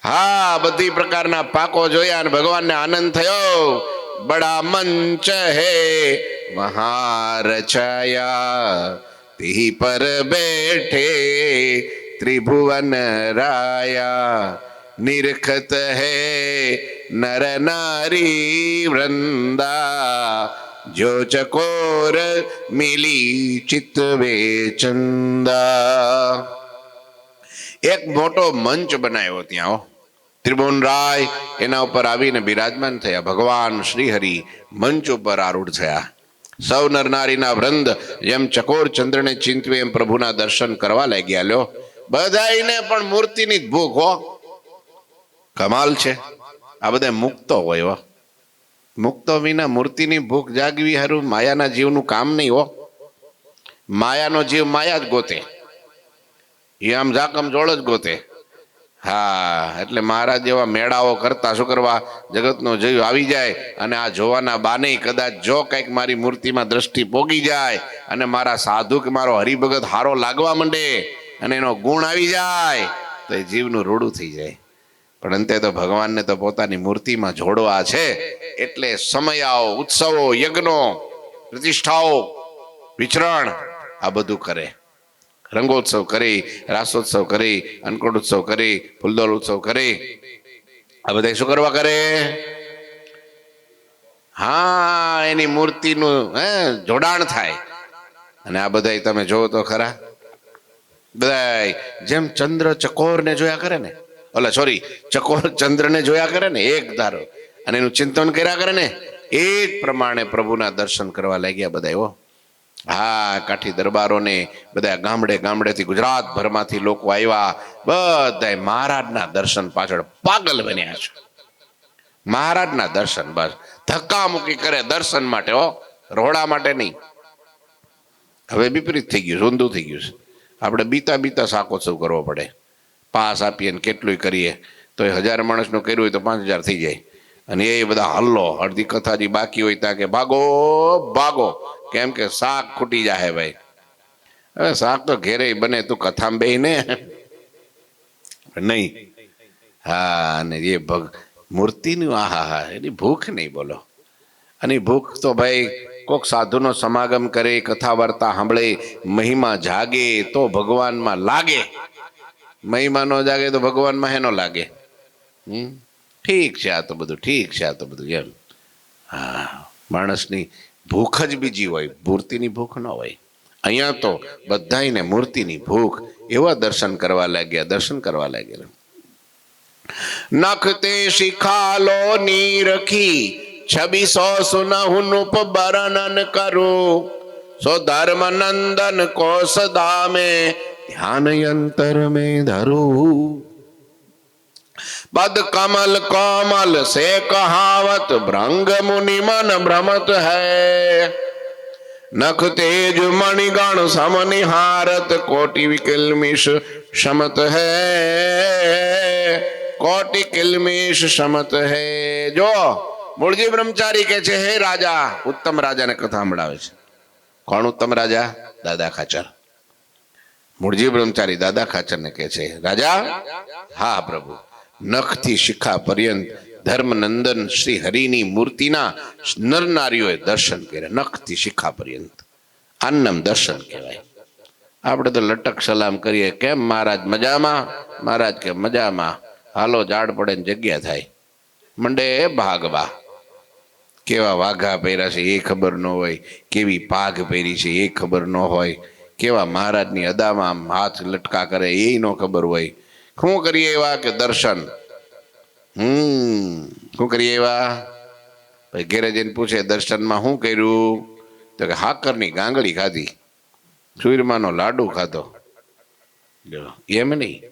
હા, બધી પ્રકારના પાકો જોયા અને ભગવાનને આનંદ થયો. બડા મંચ હે મહારચાયા, તી પર બેઠે ત્રિભુવન રાયા. નિરખત હે નર નારી વૃંદા, જો ચકોર મિલી ચિતવે ચંદા. એક મોટો મંચ બનાવ્યો ત્યાં. ત્રિભુવન રાય એના ઉપર આવીને બિરાજમાન થયા. ભગવાન શ્રી હરિ મંચ ઉપર આરૂઢ થયા. સૌ નર નારીના વૃંદ જેમ ચકોર ચંદ્રને ચિંતવે એમ પ્રભુના દર્શન કરવા લાગ્યા. લ્યો, બધાઈને પણ મૂર્તિની જ ભૂખ હો. કમાલ છે. આ બધા મુક્તો હોય હો. મુક્તો વિના મૂર્તિની ભૂખ જાગવી હારું માયાના જીવનું કામ નહીં હો. માયાનો જીવ માયા જ ગોતે, એ આમ જાકમ જોડ જ ગોતે. હા, એટલે મહારાજ જેવા મેળાઓ કરતા શું કરવા, જગતનો જીવ આવી જાય અને આ જોવાના બાને કદાચ જો કંઈક મારી મૂર્તિમાં દ્રષ્ટિ પોગી જાય અને મારા સાધુ કે મારો હરિભગત હારો લાગવા માંડે અને એનો ગુણ આવી જાય તો એ જીવનું રૂડું થઈ જાય. પણ અંતે તો ભગવાનને તો પોતાની મૂર્તિમાં જોડવા છે, એટલે સમયાઓ, ઉત્સવો, યજ્ઞો, પ્રતિષ્ઠાઓ, વિચરણ આ બધું કરે. રંગોત્સવ કરી, રાસોત્સવ કરી, અન્નકૂટ ઉત્સવ કરી, ફૂલદોલ ઉત્સવ કરી, આ બધા શું કરવા કરે? હા, એની મૂર્તિનું જોડાણ થાય. અને આ બધાય તમે જોવો તો ખરા, બધાય જેમ ચંદ્ર ચકોરને જોયા કરે ને, ઓલા સોરી, ચકોર ચંદ્રને જોયા કરે ને એક ધારો, અને એનું ચિંતન કર્યા કરે ને, એ જ પ્રમાણે પ્રભુના દર્શન કરવા લાગ્યા બધા. હો હા, કાઠી દરબારોને બધા ગામડે ગામડેથી ગુજરાત ભરમાંથી લોકો આવ્યા, બધા મહારાજના દર્શન પાછળ પાગલ બન્યા છે. મહારાજના દર્શન, બસ ધક્કા મૂકી કરે દર્શન માટે, હો રોડા માટે નહીં. હવે વિપરીત થઈ ગયું, ઊંધું થઈ ગયું છે. આપણે બીતા બીતા શાકોત્સવ કરવો પડે. પાસ આપીએ ને કેટલું કરીએ તો એ 1000 માણસનું કર્યું હોય તો 5000 થઈ જાય. અને એ બધા હલ્લો, અડધી કથાજી બાકી હોય ત્યાં કે ભાગો ભાગો, કેમ કે શાક ખૂટી જાય ભાઈ. હવે શાક તો ઘેરે બને, તું કથામાં બેહી ને નહીં. હા, અને એ મૂર્તિનું આહા, એની ભૂખ નહીં બોલો. અને ભૂખ તો ભાઈ કોક સાધુનો સમાગમ કરે, કથા વાર્તા સાંભળે, મહિમા જાગે તો ભગવાનમાં લાગે. મહિમા નો જાગે તો ભગવાનમાં હેનો લાગે. ઠીક છે આ તો બધું, ઠીક છે આ તો બધું એમ. હા, માણસની ભૂખ જ બીજી હોય, મૂર્તિની ભૂખ ન હોય. અહીંયા તો બધાને મૂર્તિની ભૂખ. એવા દર્શન કરવા લાગ્યા, દર્શન કરવા લાગ્યા. નખતે શિખાલો ની રખી, છબી સો સુનહુન ઉપબરનન કરું, સો ધર્મ નંદન કોસ દામે, ધ્યાન यंत्र में धरू. बद कमल कोमल से कहावत, भृंग मुनि मन भ्रमत है, नख तेज मणिगण समनिहारत, कोटि किल्मिष शमत है, कोटि किल्मिष शमत है. जो મૂળજી બ્રહ્મચારી કે છે, હે રાજા, ઉત્તમ રાજાને કથા સાંભળાવે છે. કોણ ઉત્તમ રાજા? દાદા ખાચર. મૂળજી બ્રહ્મચારી દાદા ખાચરને કહે છે, રાજા, હા પ્રભુ, નખથી શિખા પર્યંત ધર્મનંદન શ્રી હરિની મૂર્તિના નરનારીઓએ દર્શન કર્યા. નખથી શિખા પર્યંત આનમ દર્શન કહેવાય. આપણે તો લટક સલામ કરીએ, કેમ મહારાજ મજામાં? મહારાજ કે મજામાં, હાલો ઝાડ પડે ને જગ્યા થાય. મંડે ભાગવા. કેવા વાઘા પહેર્યા છે એ ખબર ન હોય, કેવી પાઘ પહેરી છે એ ખબર ન હોય, કેવા મહારાજની અદામાં હાથ લટકા કરે એ ન ખબર હોય. શું કરીએ એવા કે દર્શન. શું કરીએ એવા? ભાઈ ઘેરે જઈને પૂછે, દર્શનમાં શું કર્યું? તો કે હાકરની ગાંગડી ખાધી, સુરમાનો લાડુ ખાધો. એમ નહીં,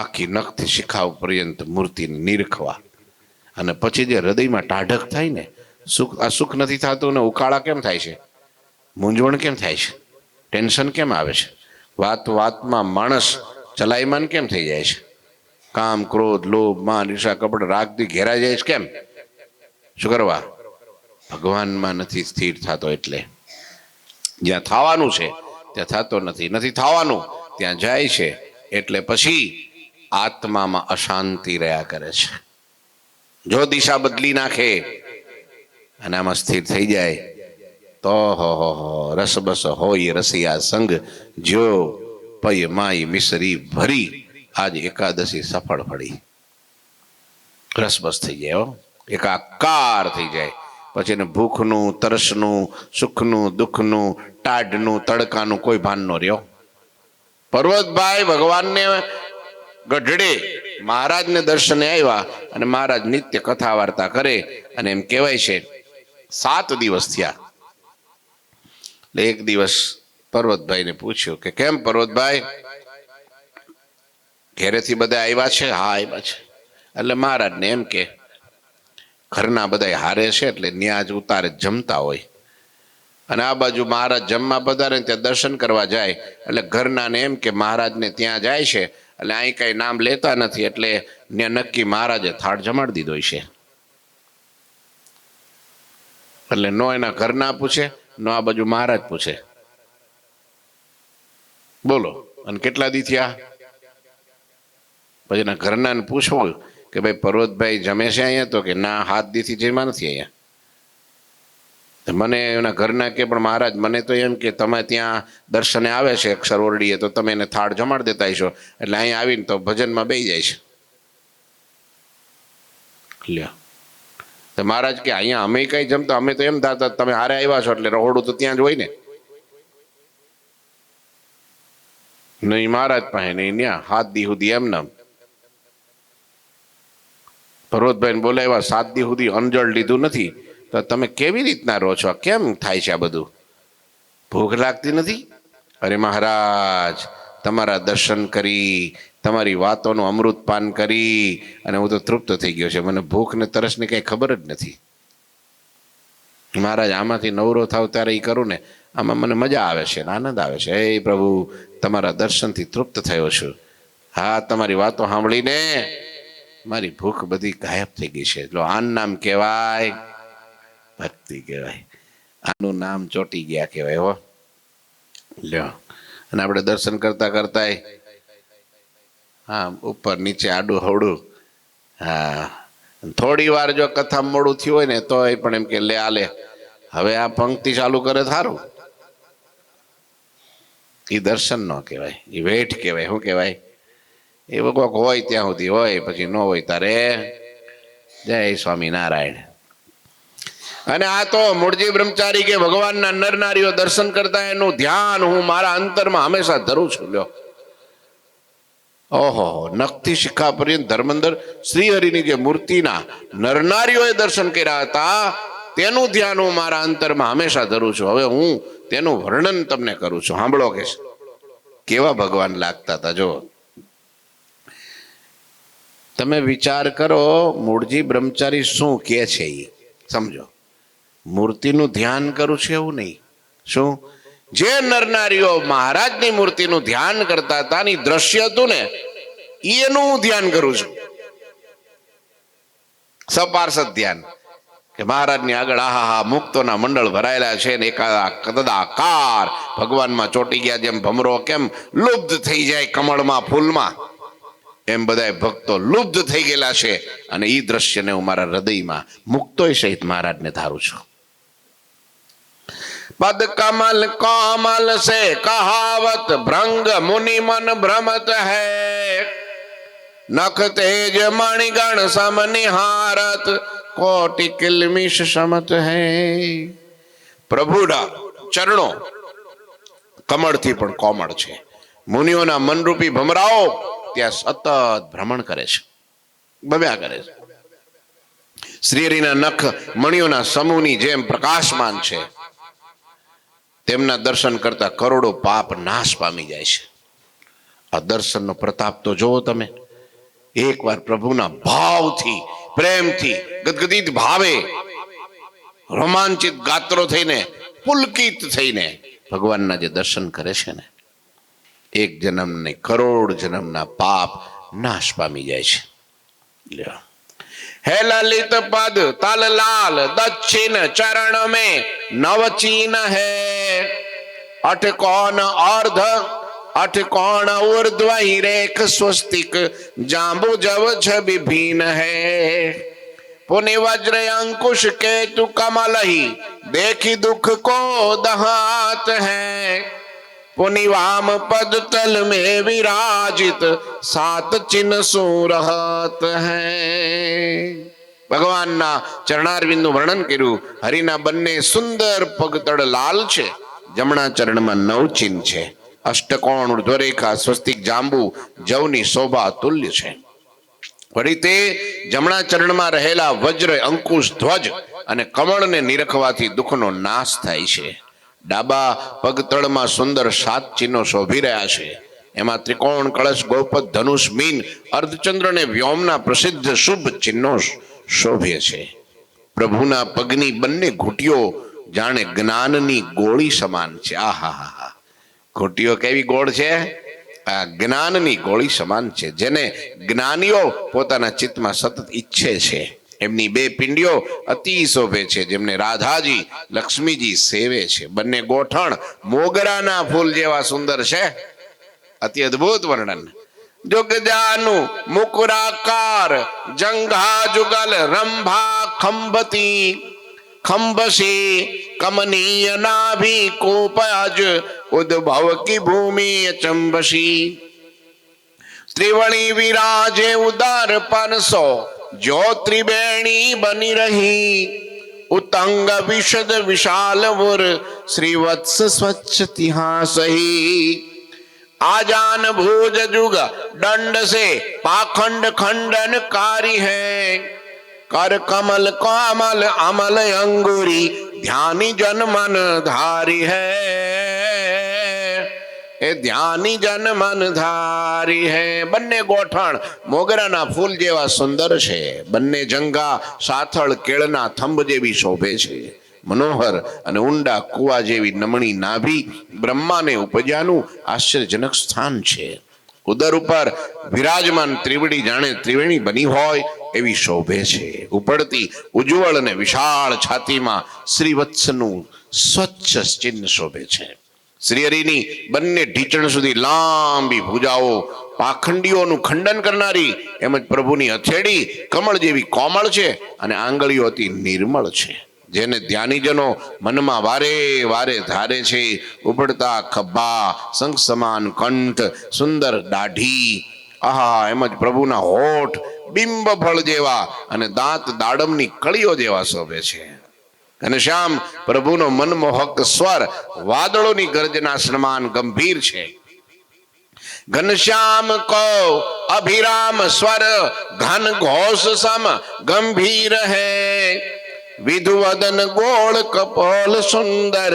આખી નખથી શિખાવ પર્યંત મૂર્તિને નિરખવા. અને પછી જે હૃદયમાં ટાઢક થાય ને, સુખ આ સુખ નથી થતું ને, ઉકાળા કેમ થાય છે, મૂંઝવણ કેમ થાય છે, ટેન્શન કેમ આવે છે, વાત વાતમાં માણસ ચલાયમાન કેમ થઈ જાય છે, કામ ક્રોધ લોભ માન ઈર્ષા કપટ રાગથી ઘેરાઈ જાય છે, કેમ? શું કરવા? ભગવાનમાં નથી સ્થિર થતો. એટલે જ્યાં થવાનું છે ત્યાં થતો નથી, નથી થવાનું ત્યાં જાય છે. એટલે પછી આત્મામાં અશાંતિ રહ્યા કરે છે. જો દિશા બદલી નાખે અને આમાં સ્થિર થઈ જાય તો હો રસબસ હોય રસિયા સંગ, જો પય માય મિસરી ભરી, આજ એકાદશી સફળ પડી. રસબસ થઈ જાય, હો, એકાકાર થઈ જાય. પછી એને ભૂખનું, તરસનું, સુખનું, દુઃખનું, ટાઢનું, તડકાનું કોઈ ભાન ન રહ્યો. પર્વતભાઈ ભગવાનને ગઢડે મહારાજને દર્શને આવ્યા, અને મહારાજ નિત્ય કથા વાર્તા કરે, અને એમ કહેવાય છે 7 દિવસ થયા. એટલે એક દિવસ પર્વતભાઈને પૂછ્યું કે કેમ પર્વતભાઈ, ઘેરેથી બધા આવ્યા છે? હા આવ્યા છે. એટલે મહારાજને એમ કે ઘરના બધા હારે છે, એટલે ન્યાજ ઉતારે જમતા હોય, અને આ બાજુ મહારાજ જમવા પધારે ત્યાં દર્શન કરવા જાય. એટલે ઘરના ને એમ કે મહારાજને ત્યાં જાય છે, એટલે અહીં કઈ નામ લેતા નથી, એટલે નક્કી મહારાજે થાળ જમાડી દીધો છે. એટલે નો એના ઘરના પૂછે, નો આ બાજુ મહારાજ પૂછે. બોલો, અને કેટલા દી થયા? પછી એના ઘરના પૂછવું કે ભાઈ પર્વતભાઈ જમે છે અહીંયા? તો કે ના, 7 દીથી જમ્યા નથી અહીંયા. મને એના ઘરના કે પણ મહારાજ મને તો એમ કે તમે ત્યાં દર્શને આવે છે અક્ષર ઓરડીએ, તો તમે એને થાળ જમાડી દેતા હશો, એટલે અહીંયા આવીને તો ભજનમાં બેસી જાય છે. લ્યો, તો મહારાજ કે અહીંયા અમે કઈ જમતા, અમે તો એમ થતા તમે હારે આવ્યા છો એટલે રહોડું તો ત્યાં જ હોય ને. નહીં મહારાજ પાસે નહીં, ત્યાં 7 દી સુધી એમ નામ પર્વતભાઈ બોલાવ્યા, 7 દી સુધી અંજળ લીધું નથી, તો તમે કેવી રીતના રહો છો, કેમ થાય છે આ બધું, ભૂખ લાગતી નથી? અરે મહારાજ, તમારા દર્શન કરી, તમારી વાતોનું અમૃતપાન કરી અને હું તો તૃપ્ત થઈ ગયો છે, મને ભૂખ ને તરસની કઈ ખબર જ નથી. મહારાજ આમાંથી નવરો થાવ ત્યારે એ કરું ને, આમાં મને મજા આવે છે, આનંદ આવે છે. હે પ્રભુ, તમારા દર્શનથી તૃપ્ત થયો છું. હા, તમારી વાતો સાંભળીને મારી ભૂખ બધી ગાયબ થઈ ગઈ છે. એટલે આનું નામ કહેવાય ભક્તિ કહેવાય. આનું નામ ચોટી ગયા કહેવાય. હો લ્યો, અને આપણે દર્શન કરતા કરતા હા ઉપર નીચે આડું હવડું, હા થોડી વાર જો કથા મોડું થયું હોય ને તો પણ એમ કે લે આલે હવે આ પંક્તિ ચાલુ કરે થારું. એ દર્શન ન કહેવાય, એ વેઠ કહેવાય. શું કહેવાય? એ કોક હોય ત્યાં સુધી હોય, પછી ન હોય તારે જય સ્વામિનારાયણ. અને આ તો મૂળજી બ્રહ્મચારી કે ભગવાનના નર નારીઓ દર્શન કરતા એનું ધ્યાન હું મારા અંતરમાં હંમેશા ધરું છું. લ્યો, ઓહો, નખથી શિખા પર્યંત ધર્મેન્દ્ર શ્રીહરિની જે મૂર્તિના નરનારીઓએ દર્શન કર્યા હતા તેનું ધ્યાન હું મારા અંતરમાં હંમેશા ધરું છું. હવે હું તેનું વર્ણન તમને કરું છું. સાંભળો કે કેવા ભગવાન લાગતા હતા. જો તમે વિચાર કરો, મૂળજી બ્રહ્મચારી શું કે છે એ સમજો. મૂર્તિનું ધ્યાન કરું છું એવું નહીં. શું? જે નરનારીઓ મહારાજની મૂર્તિનું ધ્યાન કરતા હતા ની દ્રશ્ય હતું ને એનું હું ધ્યાન કરું છું. સપાર્ષદ ધ્યાન કે મહારાજની આગળ આહા મુક્તોના મંડળ ભરાયેલા છે ને કદાકાર ભગવાનમાં ચોટી ગયા, જેમ ભમરો કેમ લુબ્ધ થઈ જાય કમળમાં ફૂલમાં, એમ બધા ભક્તો લુબ્ધ થઈ ગયેલા છે. અને એ દ્રશ્યને હું મારા હૃદયમાં મુક્તોય સહિત મહારાજને ધારું છું. पद कमल कोमल से कहावत भ्रंग मुनि मन भ्रमत है, नख तेज मणिगण सम निहारत कोटि किलमिष समत है. प्रभुना चरणो कमळથી પણ કોમળ છે. મુનિઓના મનરૂપી ભમરાઓ ત્યાં સતત ભ્રમણ કરે છે, બબ્યા કરે છે. શ્રીહરિના નખ મણિઓના સમૂહની જેમ પ્રકાશમાન છે. તેમના દર્શન કરતા કરોડો પાપ નાશ પામી જાય છે. આ દર્શનનો પ્રતાપ તો જોવો તમે. એકવાર પ્રભુના ભાવથી, પ્રેમથી, ગદગદિત ભાવે રોમાંચિત ગાત્રો થઈને, પુલકિત થઈને ભગવાનના જે દર્શન કરે છે ને, એક જન્મ ને કરોડ જન્મના પાપ નાશ પામી જાય છે. લ્યો, है ललित पद तल लाल दक्षिण चरण में नवचीन है, अठकोण अर्ध अठकोण ऊर्ध्व रेख स्वस्तिक जांबू जव विभिन्न है. पुनि वज्र अंकुश केतु कमल ही देखी दुख को दहात है, पुनि वाम पद तल में विराजित सात चिन्ह सुरहत है. ભગવાનના ચરણારવિંદનું વર્ણન કર્યું. હરિના બંને સુંદર પગતળ લાલ છે, જમણા ચરણમાં 9 ચિહ્ન છે, અષ્ટકોણ ઉર્ધ્વરેખા સ્વસ્તિક જાંબુ જવની શોભા તુલ્ય છે. વળી તે જમણા ચરણમાં રહેલા વજ્ર અંકુશ ધ્વજ અને કમળને નિરખવાથી દુઃખનો નાશ થાય છે. ડાબા પગતળમાં સુંદર 7 ચિહ્નો શોભી રહ્યા છે. એમાં ત્રિકોણ કળશ ગોપદ ધનુષ મીન અર્ધચંદ્ર અને વ્યોમના પ્રસિદ્ધ શુભ ચિહ્નો શોભે છે. પ્રભુના પગની બંને ઘૂંટીઓ જાણે જ્ઞાનની ગોળી સમાન છે. આહા, ઘૂંટીઓ કેવી ગોળ છે? આ જ્ઞાનની ગોળી સમાન છે, જેને જ્ઞાનીઓ પોતાના ચિત્તમાં સતત ઈચ્છે છે. એમની 2 પિંડીઓ અતિ શોભે છે, જેમને રાધાજી લક્ષ્મીજી સેવે છે. બંને ગોઠણ મોગરાના ફૂલ જેવા સુંદર છે. અતિ અદ્ભુત વર્ણન. जुगजानु मुकुराकार जंघा जुगल रंभा खंबती खंबसी कमनीय नाभि कोपज उद्भव की भूमि चंबसी त्रिवणी विराजे उदार 500 जो त्रिवेणी बनी रही उतंग विशद विशाल मुर श्रीवत्स स्वच्छ तिहा सही आजान भुज जुग दंड से पाखंड खंडन कारी है कर कमल कमल अमल अंगुरी ध्यानी जन मन धारी है એ ધ્યાની જન મન ધારી હે. બંને ગોઠણ મોગરાના ફૂલ જેવા સુંદર છે, બંને જંગા સાથળ કેળના થંભ જેવી શોભે છે. મનોહર અને ઊંડા કુવા જેવી નમણી નાભી બ્રહ્માને ઉપજ્યાનું આશ્ચર્યજનક સ્થાન છે. ઉદર ઉપર વિરાજમાન ત્રિવેણી જાણે ત્રિવેણી બની હોય એવી શોભે છે. ઉપડતી ઉજ્જવળ અને વિશાળ છાતીમાં શ્રીવત્સનું સ્વચ્છ ચિહ્ન શોભે છે. શ્રીહરિની બંને ઢીચણ સુધી લાંબી ભુજાઓ પાખંડીઓનું ખંડન કરનારી, એમજ પ્રભુની હથેળી કમળ જેવી કોમળ છે અને આંગળીઓ અતિ નિર્મળ છે, જેને ધ્યાનીજનો મનમાં વારે વારે ધારે છે. ઉપડતા ખભા, શંખ સમાન કંઠ, સુંદર દાઢી, આહા, એમજ પ્રભુના હોઠ બિંબ ફળ જેવા અને દાંત દાડમની કળીઓ જેવા શોભે છે. ઘનશ્યામ પ્રભુનો મનમોહક સ્વર વાદળોની ગર્જના સમાન ગંભીર છે. ઘનશ્યામ કો અભિરામ સ્વર ઘન ઘોષ સમ ગંભીર હૈ વિધુવદન ગોળ કપોલ સુંદર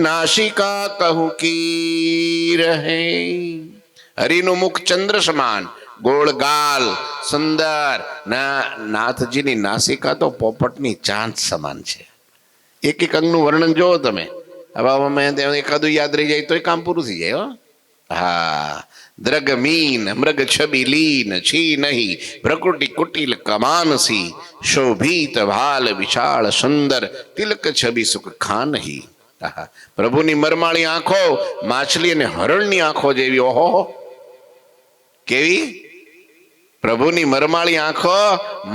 નાસિકા કહુ કી રહે. હરિનું મુખ ચંદ્ર સમાન ગોળ ગાલ સુંદર, નાથજીની નાસિકા તો પોપટની ચાંદ સમાન છે. એક એક અંગનું વર્ણન જોવો તમે. હવે અમે એકાદું યાદ રહી જાય તો કામ પૂરું થઈ જાય. હા, દ્રગ મીન મૃગ છબી લીન છી નહીં પ્રકૃતિ કુટિલ કમાનસી શોભિત ભાલ વિશાળ સુંદર તિલક છબી સુખ ખાનહી. પ્રભુની મરમાળી આંખો માછલી અને હરણની આંખો જેવી. ઓહો, કેવી! પ્રભુની મરમાળી આંખો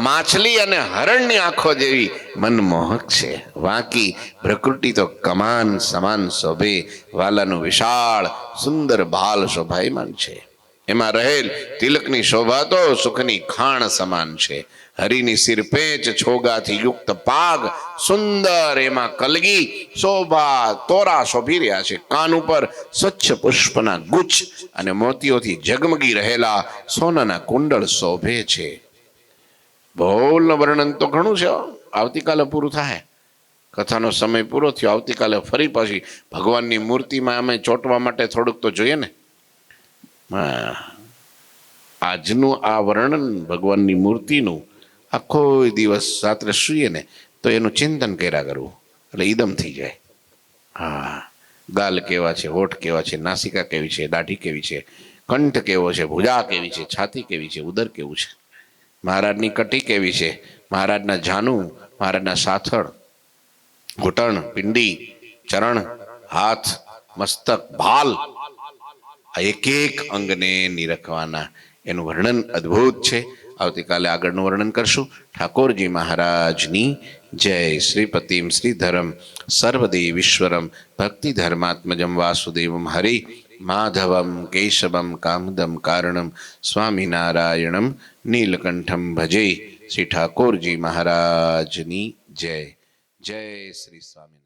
માછલી અને હરણની આંખો જેવી મનમોહક છે. વાંકી પ્રકૃતિ તો કમાન સમાન શોભે, વાલાનું વિશાળ સુંદર ભાલ શોભાયમાન છે. એમાં રહેલ તિલકની શોભા તો સુખની ખાણ સમાન છે. હરિની સિરપેચ છોગાથી યુક્ત પાગ સુંદર, એમાં કલગી શોભા તોરા શોભી રહ્યા છે. કાન ઉપર સ્વચ્છ પુષ્પના ગુચ્છ અને મોતીઓથી ઝગમગી રહેલા સોનાના કુંડળ શોભે છે. ભોલનું વર્ણન તો ઘણું છે. આવતીકાલે પૂરું થાય. કથાનો સમય પૂરો થયો. આવતીકાલે ફરી પાછી ભગવાનની મૂર્તિમાં અમે ચોંટવા માટે થોડુંક તો જોઈએ ને. આજનું આ વર્ણન ભગવાનની મૂર્તિનું આખો દિવસ રાત્રે સૂઈએ ને તો એનું ચિંતન કર્યા કરવું એટલે ઈદમ થઈ જાય. હા, ગાલ કેવા છે, હોઠ કેવા છે, નાસિકા કેવી છે, દાઢી કેવી છે, કંઠ કેવો છે, ભુજા કેવી છે, છાતી કેવી છે, ઉદર કેવું છે, મહારાજની કટી કેવી છે, મહારાજના જાનું, મહારાજના સાથળ, ઘૂંટણ, પિંડી, ચરણ, હાથ, મસ્તક, ભાલ, આ એક એક અંગને નિરખવાના. એનું વર્ણન અદ્ભુત છે. આવતીકાલે આગળનું વર્ણન કરશું. ઠાકોરજી મહારાજની જય. શ્રીપતિમ શ્રીધરમ સર્વદેવીશ્વરમ ભક્તિ ધર્માત્મજમ વાસુદેવમ હરિ માધવમ કેશવમ કામદમ કારણમ સ્વામિનારાયણમ નીલકંઠમ ભજે. શ્રી ઠાકોરજી મહારાજની જય. જય શ્રી સ્વામિનારાયણ.